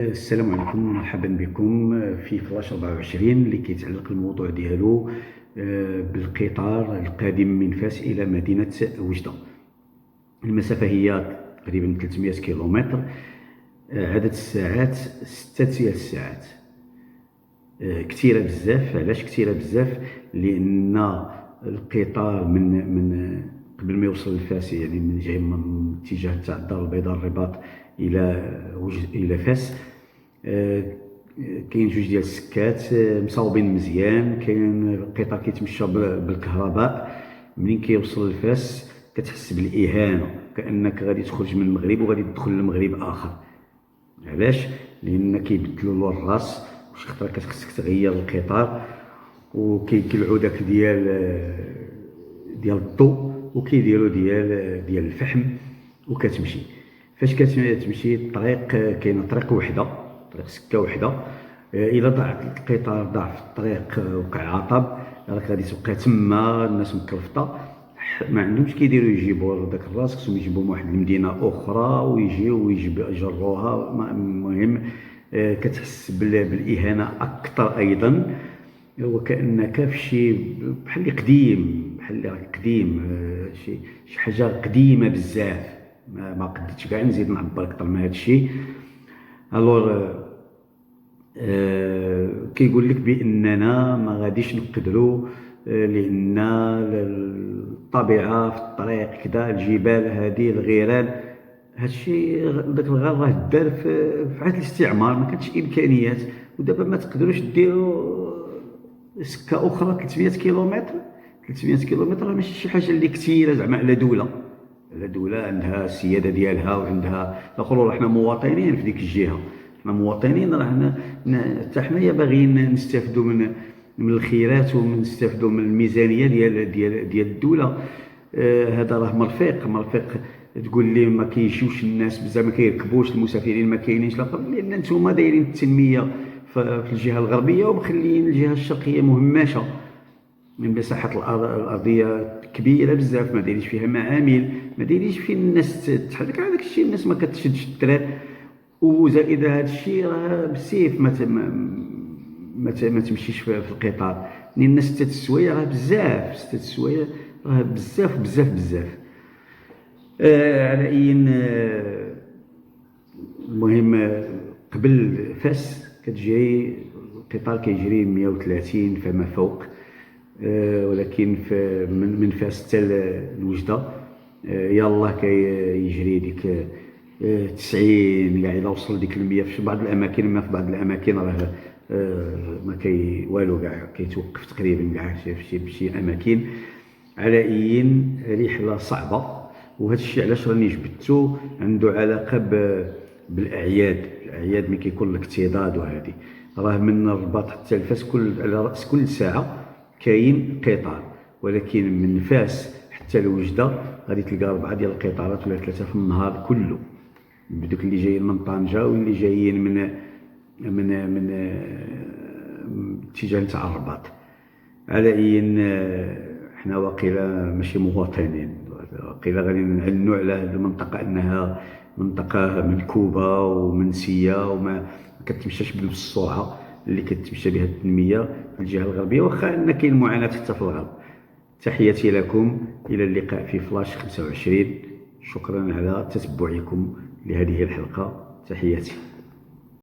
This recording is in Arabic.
السلام عليكم، مرحبا بكم في فلاش 24 اللي كيتعلق الموضوع ديالو بالقطار القادم من فاس الى مدينه وجده. المسافه هي تقريبا 300 كيلومتر. عدد الساعات 6 الساعات. كثيره بزاف. علاش كثيره بزاف؟ لان القطار من قبل ما يوصل لفاس، يعني من جاي من اتجاه تاع الدار البيضاء الرباط الى فاس، كاين جوج ديال السكات مصاوبين مزيان. كاين القطار كيتمشى بالكهرباء. منين كيوصل لفاس كتحس بالاهانه، كانك غادي تخرج من المغرب وغادي تدخل لمغرب اخر. علاش؟ لان كيبدلوا له الراس، وشي خطره كتخصك تغير القطار، وكيقلعوا داك ديال الضوء وكيديروا ديال الفحم وكتمشي. فاش كتمشي الطريق، كاينه طريق وحده، طريق سكه وحده. الا ضاع القطار، ضاع في الطريق، وقع عطب، راك غادي تبقى تما الناس مكرفطه، ما عندهمش كيديروا يجيبوا داك الراس، خصهم يجيبوه من واحد المدينه اخرى ويجيو يجروها. المهم كتحس بالاهانه اكثر ايضا، وكانك في شي بحال اللي قديم، بحال اللي راك قديم، شي حاجه قديمه بزاف. ما قدرتش كاع نزيد نعبر اكثر من هذا الشيء. الوغ كيقول لك باننا ما غاديش نقدروا، لان الطبيعه في الطريق كذا، الجبال هذه، الغيران، هادشي داك الغار راه دار في عهد الاستعمار، ما كانتش امكانيات. ودابا ما تقدروش ديروا سكه اخرى 300 كيلومتر. 300 كيلومتر راه ماشي شي حاجه اللي كثيره زعما على دوله. على دوله عندها السياده ديالها وعندها، نقولوا حنا مواطنين في ديك الجهه، حنا مواطنين، راه حتى حنايا باغيين نستافدوا من الخيرات ونستافدوا من الميزانيه ديال الدوله. هذا راه مرفق. تقول لي ما كيجيوش الناس بزاف، ما كيركبوش المسافرين، ما كاينينش، لان نتوما دايرين التنميه في الجهه الغربيه ومخليين الجهه الشرقيه مهمشه. من مساحه الارضيه كبيره بزاف، ما دايرينش فيها معامل، ما دايرينش فين الناس تحرك على داك الشيء. الناس ما كتشدش التراب، وزائد هذا الشيء راه بالسيف ما تمشيش في القطار، لان 6 السوايع راه بزاف. 6 السوايع راه بزاف بزاف بزاف. على اي، المهم قبل فاس كتجري القطار كيجري 130 فما فوق. ولكن من فاس حتى لوجده يلاه كيجري ديك 90 كاع. الا وصل ديك 100 في بعض الاماكن، ما في بعض الاماكن راه ما كي والو كاع، كيتوقف تقريبا كاع في شي اماكن. على اي، رحله صعبه. وهذا الشيء علاش راني جبدتو، عنده علاقه الاعياد ملي كيكون الاكتظاظ. وهذه راه من الرباط حتى لفاس على راس كل ساعه كاين قطار، ولكن من فاس حتى لوجده غادي تلقى 4 ديال القطارات ولا 3 في النهار كله، بدوك اللي جايين من طنجه واللي جايين من اتجاه تاع الرباط. على اي، حنا واقيلا ماشي مواطنين، واقيلا غادي نعنوا على هذه المنطقه انها منطقه منكوبه ومنسيه، وما كتمشاش بالسرعه اللي كتمشى بها التنميه في الجهه الغربيه، واخا ان كاين معاناه حتى في الغرب. تحياتي لكم، الى اللقاء في فلاش 25. شكرا على تتبعكم لهذه الحلقه. تحياتي.